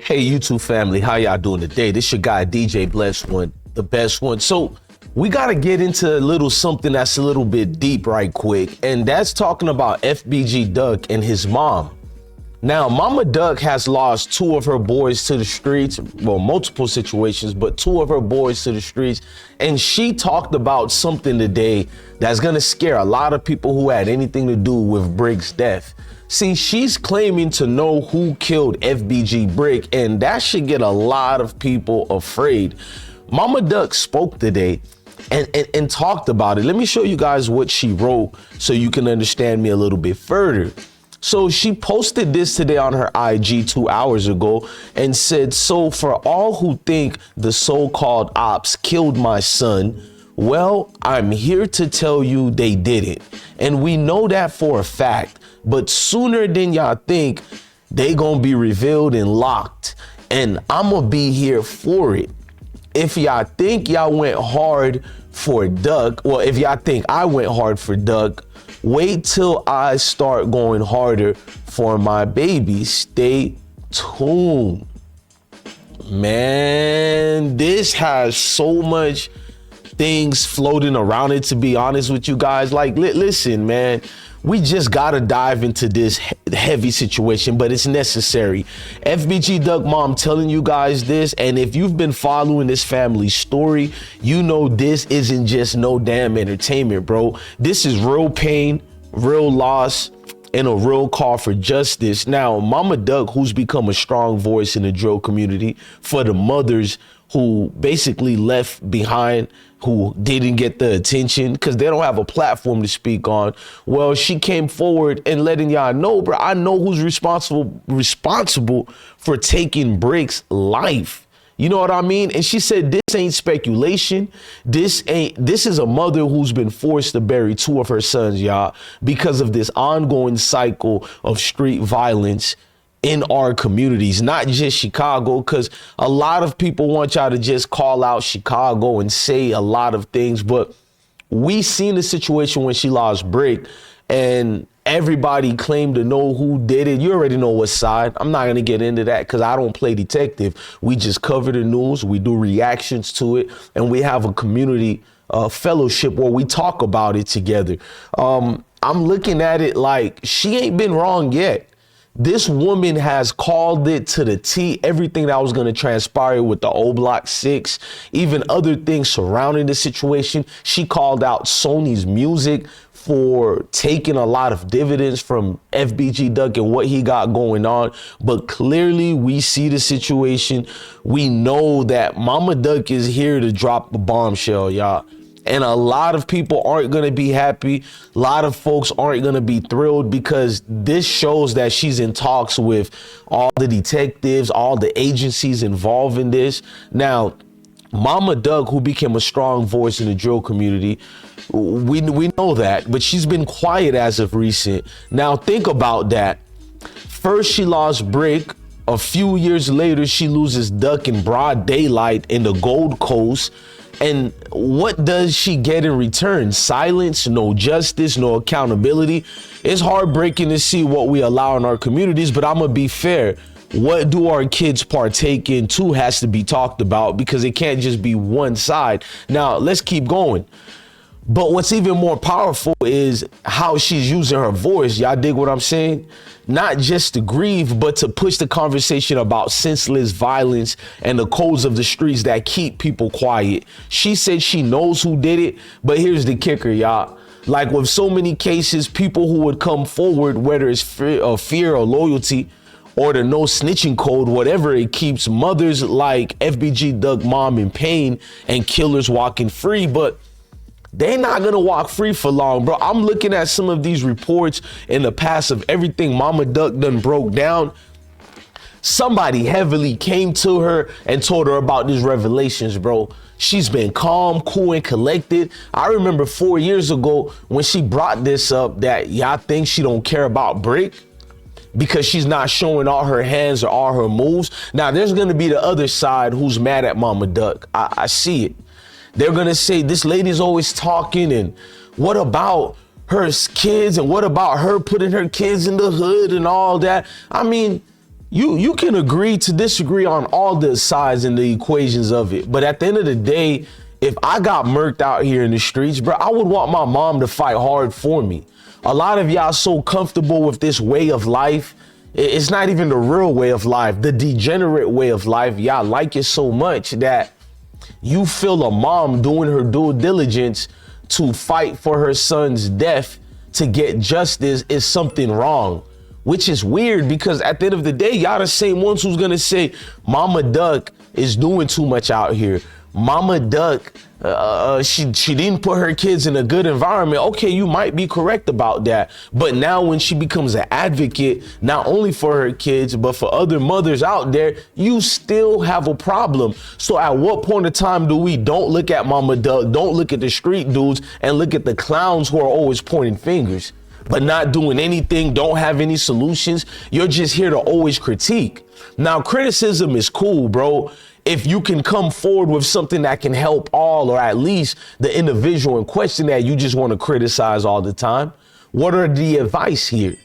Hey, YouTube family, how y'all doing today? This your guy, DJ Blessed One, the best one. So we got to get into a little something that's a little bit deep right quick, and that's talking about FBG Duck and his mom. Now, Mama Duck has lost two of her boys to the streets, well, multiple situations, but two of her boys to the streets. And she talked about something today that's going to scare a lot of people who had anything to do with Brick's death. See, she's claiming to know who killed FBG Brick, and that should get a lot of people afraid. Mama Duck spoke today and talked about it. Let me show you guys what she wrote so you can understand me a little bit further. So she posted this today on her IG 2 hours ago and said, "So for all who think the so-called ops killed my son, well, I'm here to tell you they didn't. And we know that for a fact, but sooner than y'all think, they gonna be revealed and locked. And I'm gonna be here for it. If y'all think y'all went hard for Duck, well, if y'all think I went hard for Duck, wait till I start going harder for my baby. Stay tuned." Man, this has so much things floating around it, to be honest with you guys. Like, listen, man, we just gotta dive into this heavy situation, but it's necessary. FBG Duck mom telling you guys this, and if you've been following this family's story, you know this isn't just no damn entertainment, bro. This is real pain, real loss, and a real call for justice. Now, Mama Duck, who's become a strong voice in the drill community for the mothers who basically left behind, who didn't get the attention because they don't have a platform to speak on. Well, she came forward and letting y'all know, bro, I know who's responsible for taking Brick's life. You know what I mean? And she said, this ain't speculation. This is a mother who's been forced to bury two of her sons, y'all, because of this ongoing cycle of street violence in our communities, not just Chicago, because a lot of people want y'all to just call out Chicago and say a lot of things. But we seen the situation when she lost Brick and everybody claimed to know who did it. You already know what side. I'm not going to get into that because I don't play detective. We just cover the news. We do reactions to it. And we have a community fellowship where we talk about it together. I'm looking at it like she ain't been wrong yet. This woman has called it to the T, everything that was going to transpire with the O Block 6, even other things surrounding the situation. She called out Sony's music for taking a lot of dividends from FBG Duck and what he got going on. But clearly we see the situation. We know that Mama Duck is here to drop the bombshell, y'all. And a lot of people aren't going to be happy. A lot of folks aren't going to be thrilled because this shows that she's in talks with all the detectives, all the agencies involved in this. Now, Mama Duck, who became a strong voice in the drill community, we know that, but she's been quiet as of recent. Now, think about that. First, she lost Brick. A few years later, she loses Duck in broad daylight in the Gold Coast. And what does she get in return? Silence, no justice, no accountability. It's heartbreaking to see what we allow in our communities, but I'm gonna be fair. What do our kids partake in too has to be talked about because it can't just be one side. Now, let's keep going. But what's even more powerful is how she's using her voice. Y'all dig what I'm saying? Not just to grieve, but to push the conversation about senseless violence and the codes of the streets that keep people quiet. She said she knows who did it, but here's the kicker, y'all. Like with so many cases, people who would come forward, whether it's fear or loyalty, or the no snitching code, whatever, it keeps mothers like FBG Duck mom in pain and killers walking free. But they're not going to walk free for long, bro. I'm looking at some of these reports in the past of everything Mama Duck done broke down. Somebody heavily came to her and told her about these revelations, bro. She's been calm, cool, and collected. I remember 4 years ago when she brought this up that y'all think she don't care about Brick because she's not showing all her hands or all her moves. Now, there's going to be the other side who's mad at Mama Duck. I see it. They're going to say this lady's always talking, and what about her kids, and what about her putting her kids in the hood and all that? I mean, You can agree to disagree on all the sides and the equations of it. But at the end of the day, if I got murked out here in the streets, bro, I would want my mom to fight hard for me. A lot of y'all so comfortable with this way of life. It's not even the real way of life, the degenerate way of life. Y'all like it so much that you feel a mom doing her due diligence to fight for her son's death to get justice is something wrong, which is weird because at the end of the day, y'all the same ones who's gonna say Mama Duck is doing too much out here. Mama Duck, she didn't put her kids in a good environment. Okay, you might be correct about that. But now when she becomes an advocate, not only for her kids, but for other mothers out there, you still have a problem. So at what point in time do we don't look at Mama Duck, don't look at the street dudes, and look at the clowns who are always pointing fingers, but not doing anything, don't have any solutions? You're just here to always critique. Now, criticism is cool, bro, if you can come forward with something that can help all, or at least the individual in question that you just want to criticize all the time. What are the advice here?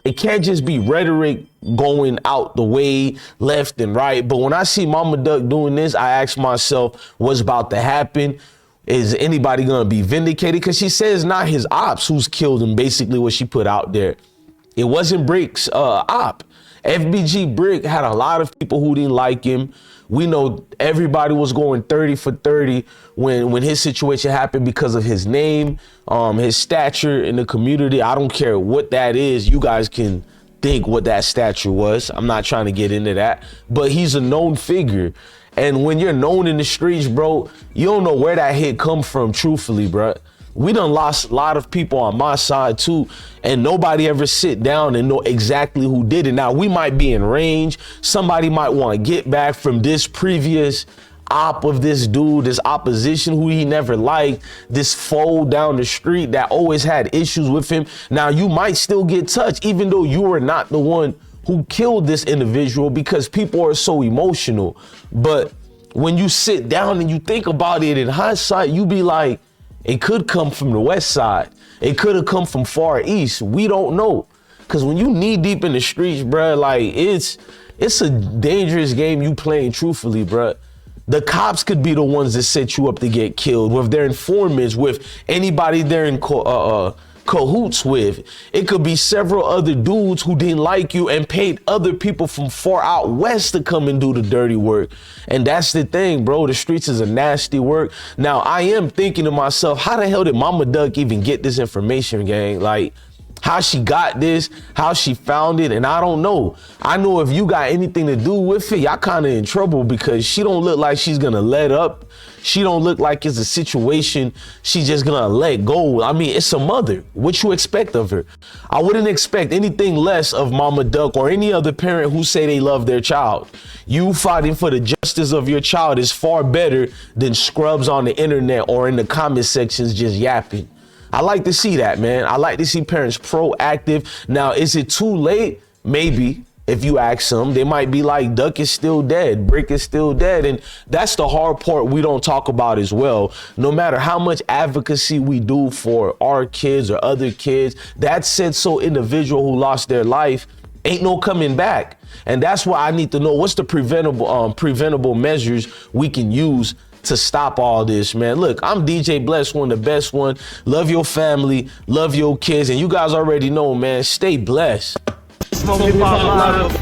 It can't just be rhetoric going out the way left and right. But when I see Mama Duck doing this, I ask myself, what's about to happen? Is anybody going to be vindicated? Because she says not his ops who's killed him, basically what she put out there. It wasn't Brick's op. FBG Brick had a lot of people who didn't like him. We know everybody was going 30 for 30 when his situation happened because of his name, his stature in the community. I don't care what that is. You guys can think what that stature was. I'm not trying to get into that, but he's a known figure. And when you're known in the streets, bro, you don't know where that hit come from, truthfully, bro. We done lost a lot of people on my side too, and nobody ever sit down and know exactly who did it. Now, we might be in range. Somebody might want to get back from this previous op of this dude, this opposition who he never liked, this foe down the street that always had issues with him. Now, you might still get touched, even though you were not the one who killed this individual, because people are so emotional. But when you sit down and you think about it in hindsight, you be like, it could come from the west side. It could have come from far east. We don't know. Because when you knee deep in the streets, bro, like it's a dangerous game you playing, truthfully, bro. The cops could be the ones that set you up to get killed, with their informants, with anybody they're in cahoots with. It could be several other dudes who didn't like you and paid other people from far out west to come and do the dirty work. And that's the thing, bro. The streets is a nasty work. Now, I am thinking to myself, how the hell did Mama Duck even get this information, gang? Like, how she got this, how she found it, and I don't know. I know if you got anything to do with it, y'all kind of in trouble, because she don't look like she's gonna let up. She don't look like it's a situation she's just gonna let go. I mean, it's a mother. What you expect of her? I wouldn't expect anything less of Mama Duck or any other parent who say they love their child. You fighting for the justice of your child is far better than scrubs on the internet or in the comment sections just yapping. I like to see that, man. I like to see parents proactive. Now, is it too late? Maybe. If you ask them, they might be like, Duck is still dead, Brick is still dead. And that's the hard part we don't talk about as well. No matter how much advocacy we do for our kids or other kids, that said so individual who lost their life, ain't no coming back. And that's why I need to know what's the preventable measures we can use to stop all this, man. Look, I'm DJ Bless, one of the best one. Love your family, love your kids, and you guys already know, man, stay blessed. Smoke Hip Hop Live.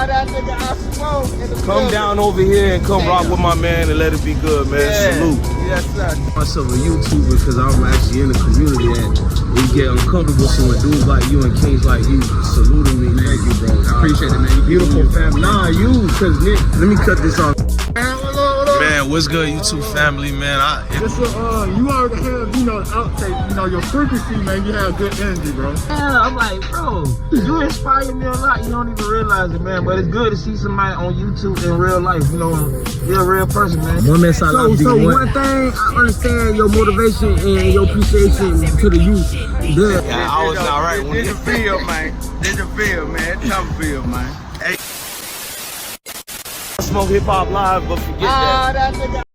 That nigga I smoke. Come down over here and come rock with my man and let it be good, man. Yeah. Salute. Yes, sir. Myself a YouTuber because I'm actually in the community and we get uncomfortable seeing dudes like you and kings like you saluting me. Thank you, bro. I appreciate it, man. You beautiful family. Nah, you, because let me cut this off. Man, what's good, YouTube family, man? You already have, outtake, your frequency, man. You have good energy, bro. Yeah, I'm like, bro, you inspire me a lot. You don't even realize it, man. But it's good to see somebody on YouTube in real life. You're a real person, man. One man side So one thing, I understand your motivation and your appreciation to the youth. Good. Yeah, I was not right. This a field, man. This a field, man. Tough field, man. Smoke Hip Hop Live, but forget that. That nigga.